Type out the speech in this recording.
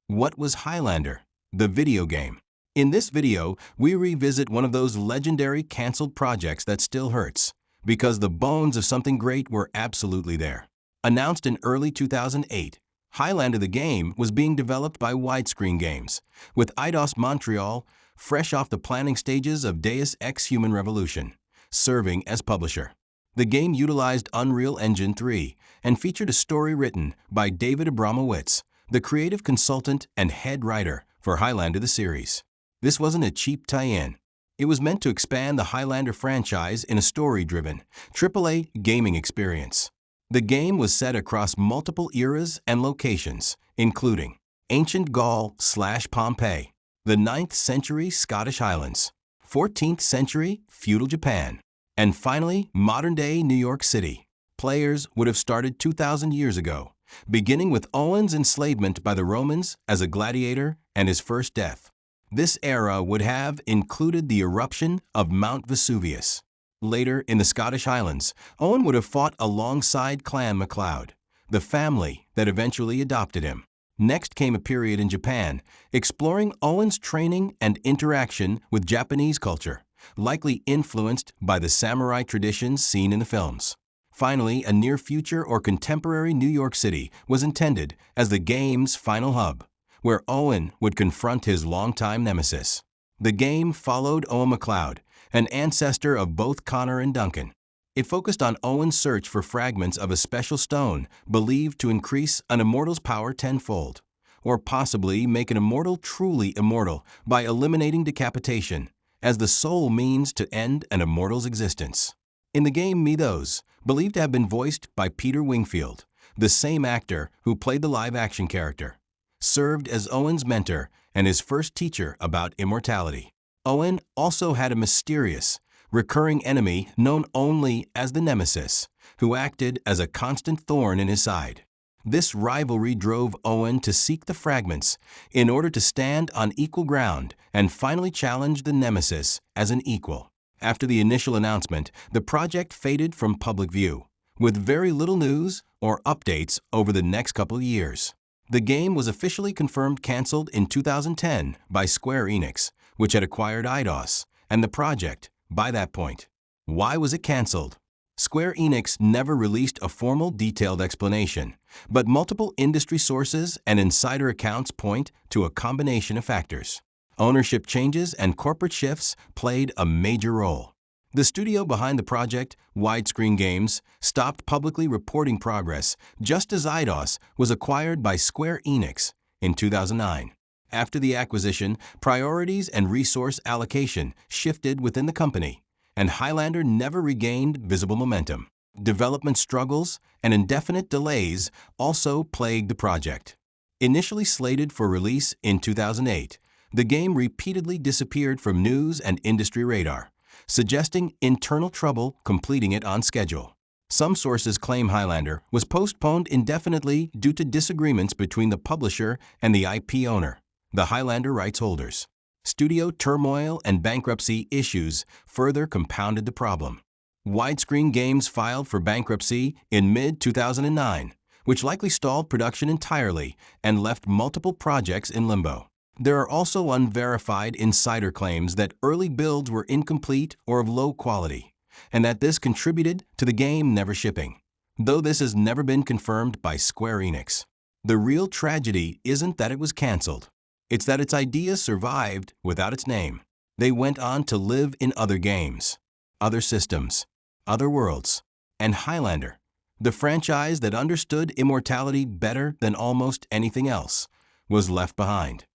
What was Highlander, the video game? In this video, we revisit one of those legendary canceled projects that still hurts, because the bones of something great were absolutely there. Announced in early 2008, Highlander the game was being developed by Widescreen Games, with Eidos Montreal fresh off the planning stages of Deus Ex Human Revolution, serving as publisher. The game utilized Unreal Engine 3 and featured a story written by David Abramowitz, the creative consultant and head writer for Highlander the series. This wasn't a cheap tie-in. It was meant to expand the Highlander franchise in a story-driven, AAA gaming experience. The game was set across multiple eras and locations, including ancient Gaul/Pompeii, the 9th century Scottish Highlands, 14th century feudal Japan, and finally modern-day New York City. Players would have started 2,000 years ago, beginning with Owen's enslavement by the Romans as a gladiator and his first death. This era would have included the eruption of Mount Vesuvius. Later, in the Scottish Highlands, Owen would have fought alongside Clan MacLeod, the family that eventually adopted him. Next came a period in Japan, exploring Owen's training and interaction with Japanese culture, likely influenced by the samurai traditions seen in the films. Finally, a near-future or contemporary New York City was intended as the game's final hub, where Owen would confront his longtime nemesis. The game followed Owen MacLeod, an ancestor of both Connor and Duncan. It focused on Owen's search for fragments of a special stone believed to increase an immortal's power tenfold, or possibly make an immortal truly immortal by eliminating decapitation, as the sole means to end an immortal's existence. In the game Mythos, believed to have been voiced by Peter Wingfield, the same actor who played the live-action character, served as Owen's mentor and his first teacher about immortality. Owen also had a mysterious, recurring enemy known only as the Nemesis, who acted as a constant thorn in his side. This rivalry drove Owen to seek the fragments in order to stand on equal ground and finally challenge the Nemesis as an equal. After the initial announcement, the project faded from public view, with very little news or updates over the next couple of years. The game was officially confirmed canceled in 2010 by Square Enix, which had acquired Eidos, and the project by that point. Why was it canceled? Square Enix never released a formal, detailed explanation, but multiple industry sources and insider accounts point to a combination of factors. Ownership changes and corporate shifts played a major role. The studio behind the project, Widescreen Games, stopped publicly reporting progress just as Eidos was acquired by Square Enix in 2009. After the acquisition, priorities and resource allocation shifted within the company, and Highlander never regained visible momentum. Development struggles and indefinite delays also plagued the project. Initially slated for release in 2008, the game repeatedly disappeared from news and industry radar, suggesting internal trouble completing it on schedule. Some sources claim Highlander was postponed indefinitely due to disagreements between the publisher and the IP owner, the Highlander rights holders. Studio turmoil and bankruptcy issues further compounded the problem. Widescreen Games filed for bankruptcy in mid-2009, which likely stalled production entirely and left multiple projects in limbo. There are also unverified insider claims that early builds were incomplete or of low quality, and that this contributed to the game never shipping, though this has never been confirmed by Square Enix. The real tragedy isn't that it was canceled. It's that its ideas survived without its name. They went on to live in other games, other systems, other worlds, and Highlander, the franchise that understood immortality better than almost anything else, was left behind.